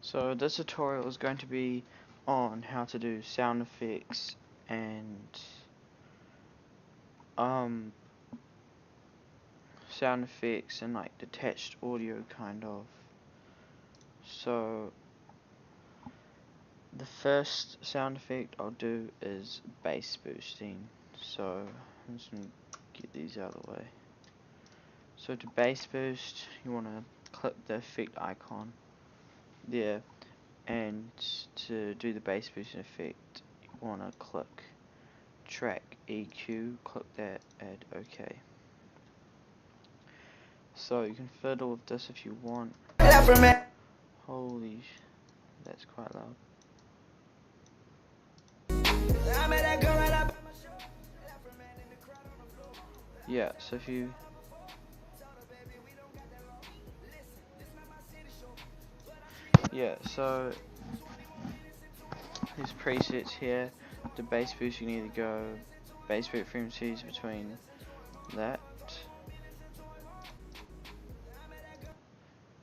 So this tutorial is going to be on how to do sound effects and um like detached audio kind of. So the first sound effect I'll do is bass boosting. So I'm just gonna get these out of the way. So to bass boost, you wanna click the effect icon there, and to do the bass boosting effect you wanna click track EQ, click that, add OK. So you can fiddle with this if you want. Holy that's quite loud. Yeah, so if you so there's presets here. The bass boost, you can either go bass rate frequencies between that,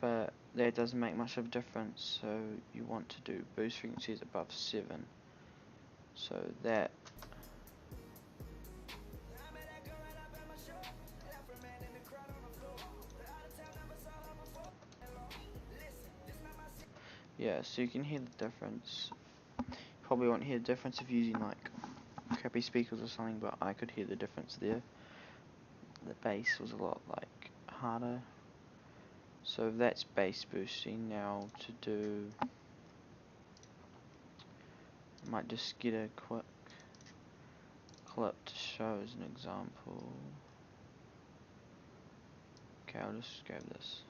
but that doesn't make much of a difference, so you want to do boost frequencies above 7. So that so you can hear the difference. Probably won't hear the difference if using like crappy speakers or something, but I could hear the difference there. The bass was a lot like harder. So that's bass boosting. Now to do, I might just get a quick clip to show as an example. Okay, I'll just grab this.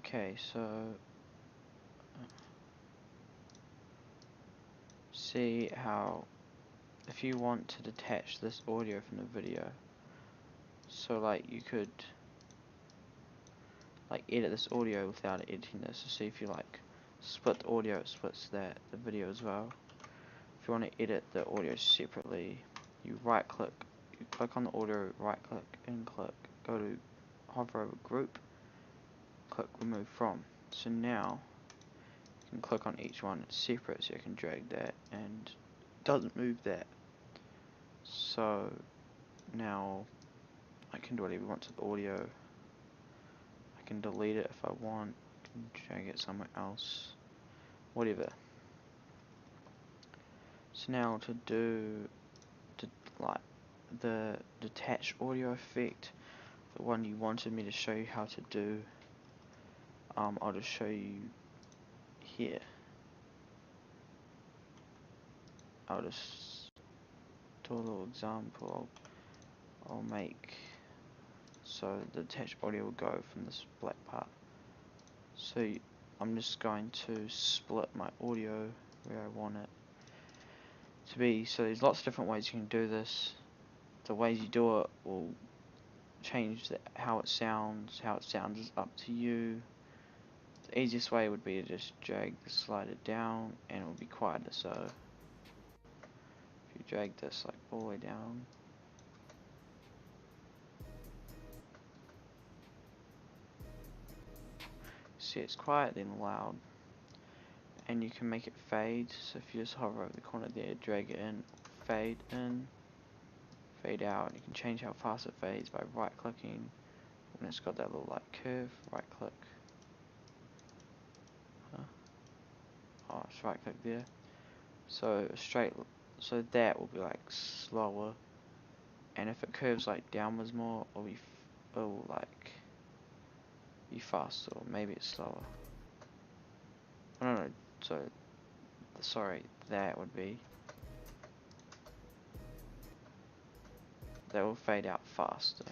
Okay, so see how if you want to detach this audio from the video, so like you could like edit this audio without editing this. So see if you like split the audio, it splits the video as well. If you want to edit the audio separately, you right click, you click on the audio, right click and click, go to hover over group, click remove from. So now you can click on each one, it's separate, so you can drag that and it doesn't move that. So now I can do whatever I want to the audio. I can delete it if I want, I can drag it somewhere else, whatever. So now to do like the detached audio effect, the one you wanted me to show you how to do, I'll just show you here. I'll just do a little example. I'll make so the detached audio will go from this black part. So I'm just going to split my audio where I want it to be. So there's lots of different ways you can do this. The ways you do it will change how it sounds. How it sounds is up to you. The easiest way would be to just drag the slider down and it will be quieter. So if you drag this like all the way down, see it's quiet then loud. And you can make it fade, so if you just hover over the corner there, drag it in, fade out. You can change how fast it fades by right clicking when it's got that little like curve, right click. Oh, just right click there. So so that will be like slower, and if it curves like downwards more, it'll like be faster, or maybe it's slower. Oh, no, so sorry, that will fade out faster.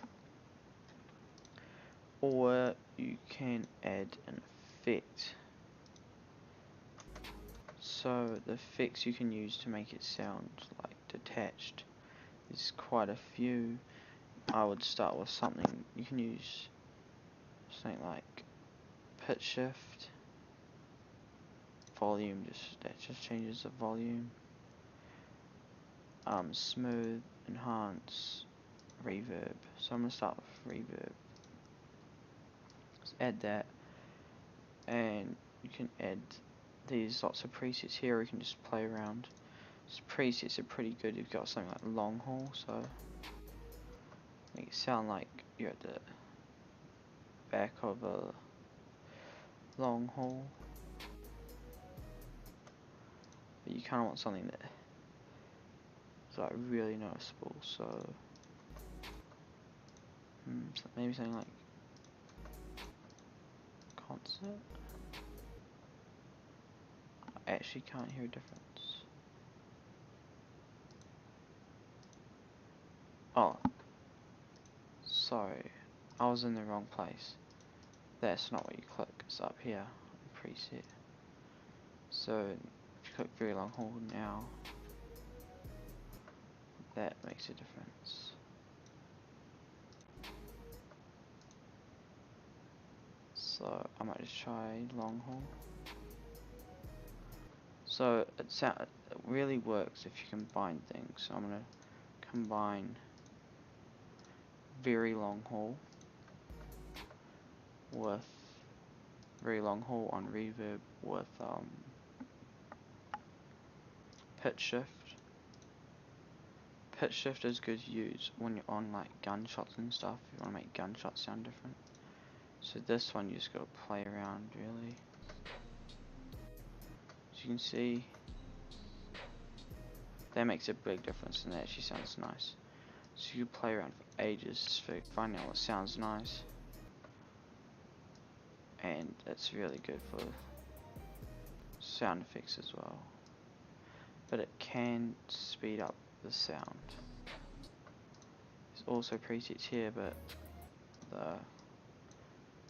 Or you can add an effect. So the effects you can use to make it sound like detached, there's quite a few. I would start with something, you can use something like pitch shift, volume, that just changes the volume, smooth, enhance, reverb. So I'm going to start with reverb. Just add that, and you can add these lots of presets here. You can just play around. These presets are pretty good. You've got something like long haul, so make it sound like you're at the back of a long haul. But you kind of want something that is like really noticeable. So maybe something like concert. I actually can't hear a difference. Oh, sorry, I was in the wrong place. That's not what you click, it's up here, preset. So, if you click very long hold now, that makes a difference. So, I might just try long hold. So, it really works if you combine things. So, I'm going to combine very long haul with very long haul on reverb with pitch shift. Pitch shift is good to use when you're on like gunshots and stuff. If you want to make gunshots sound different. So this one you just gotta play around really. As you can see, that makes a big difference and that actually sounds nice. So you play around for ages for finding out what sounds nice. And it's really good for sound effects as well. But it can speed up the sound. There's also presets here, but they're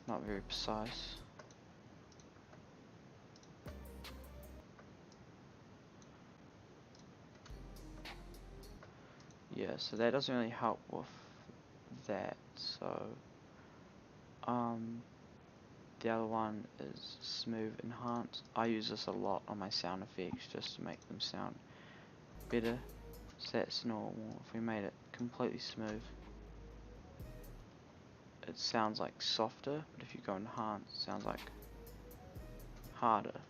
not very precise. Yeah, so that doesn't really help with that. So the other one is smooth enhance. I use this a lot on my sound effects just to make them sound better. So that's normal. If we made it completely smooth, it sounds like softer, but if you go enhance, it sounds like harder.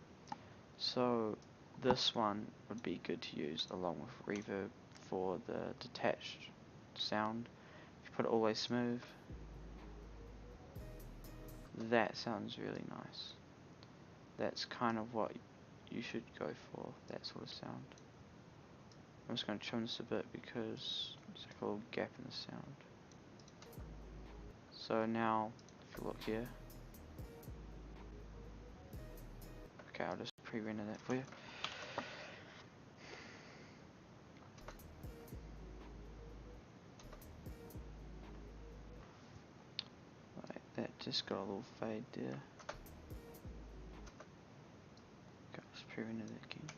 So this one would be good to use along with reverb for the detached sound. If you put it all the way smooth, that sounds really nice. That's kind of what you should go for, that sort of sound. I'm just going to trim this a bit because there's like a little gap in the sound. So now, if you look here, okay, I'll just pre-render that for you. Right, that just got a little fade there. Okay, I'll just pre-render that again.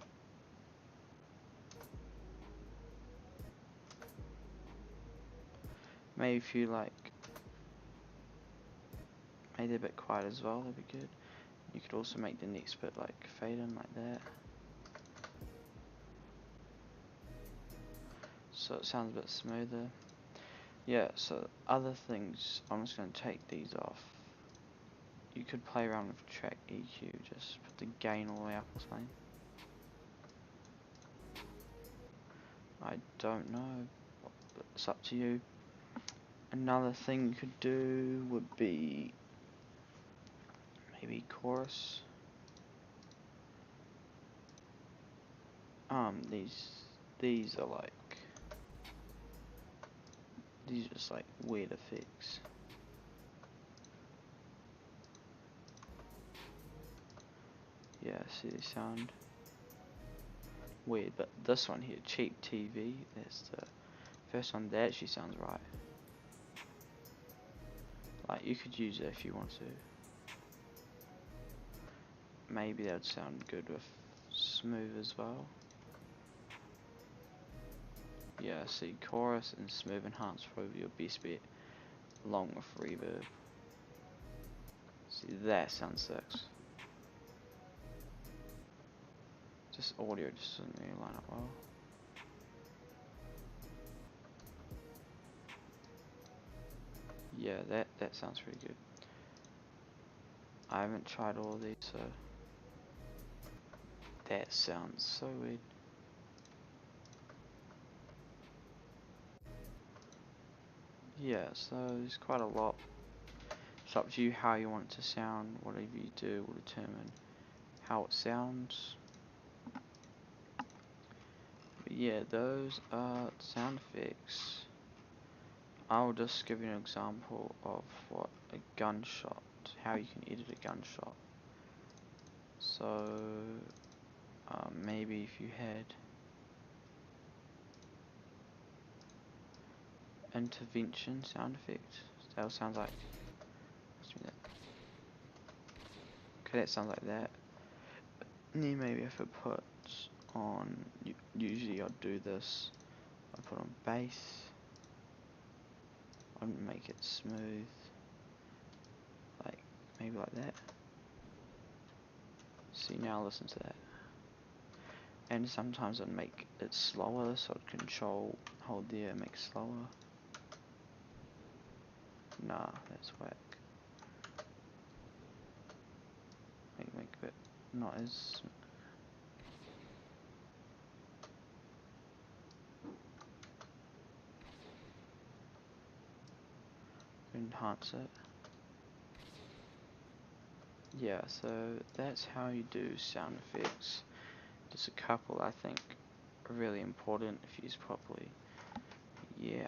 Maybe if you like made it a bit quiet as well, that'd be good. You could also make the next bit like fade in like that, so it sounds a bit smoother. Yeah, so other things, I'm just going to take these off. You could play around with track EQ, just put the gain all the way up or something. I don't know, but it's up to you. Another thing you could do would be maybe chorus. These are like, these are just like weird effects. Yeah, see, they sound weird, but this one here, cheap TV, that's the first one. That actually sounds right. Like, you could use it if you want to. Maybe that would sound good with smooth as well. Yeah, see, chorus and smooth enhance probably your best bet, along with reverb. See, that sounds sick. Just audio just doesn't really line up well. Yeah, that sounds pretty good. I haven't tried all of these, so That sounds so weird. Yeah, so there's quite a lot. It's up to you how you want it to sound. Whatever you do will determine how it sounds. But yeah, those are sound effects. I'll just give you an example of what a gunshot, how you can edit a gunshot. So maybe if you had intervention sound effect, that sounds like, okay, that sounds like that. And then maybe if I put on, usually I'll do this, I put on bass, I make it smooth, like maybe like that. See, now listen to that. And sometimes I'd make it slower, so I'd control, hold there, make it slower. Nah, that's whack. Make it not as... enhance it. Yeah, so that's how you do sound effects. Just a couple I think are really important if used properly. Yeah.